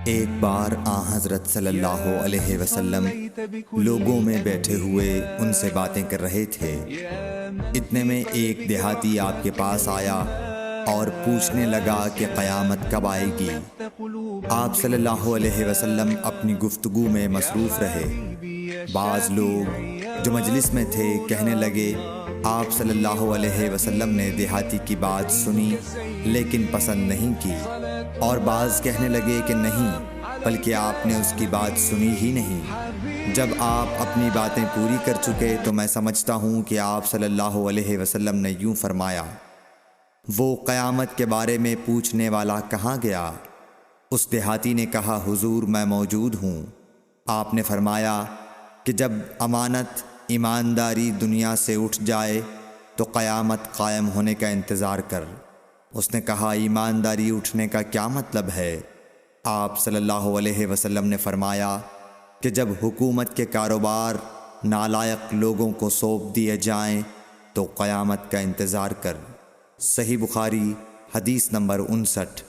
ایک بار حضرت صلی اللہ علیہ وسلم لوگوں میں بیٹھے ہوئے ان سے باتیں کر رہے تھے۔ اتنے میں ایک دیہاتی آپ کے پاس آیا اور پوچھنے لگا کہ قیامت کب آئے گی۔ آپ صلی اللہ علیہ وسلم اپنی گفتگو میں مصروف رہے۔ بعض لوگ جو مجلس میں تھے کہنے لگے، آپ صلی اللہ علیہ وسلم نے دیہاتی کی بات سنی لیکن پسند نہیں کی، اور بعض کہنے لگے کہ نہیں، بلکہ آپ نے اس کی بات سنی ہی نہیں۔ جب آپ اپنی باتیں پوری کر چکے تو میں سمجھتا ہوں کہ آپ صلی اللہ علیہ وسلم نے یوں فرمایا، وہ قیامت کے بارے میں پوچھنے والا کہاں گیا؟ اس دیہاتی نے کہا، حضور میں موجود ہوں۔ آپ نے فرمایا کہ جب امانت ایمانداری دنیا سے اٹھ جائے تو قیامت قائم ہونے کا انتظار کر۔ اس نے کہا، ایمانداری اٹھنے کا کیا مطلب ہے؟ آپ صلی اللہ علیہ وسلم نے فرمایا کہ جب حکومت کے کاروبار نالائق لوگوں کو سونپ دیے جائیں تو قیامت کا انتظار کر۔ صحیح بخاری حدیث نمبر 59۔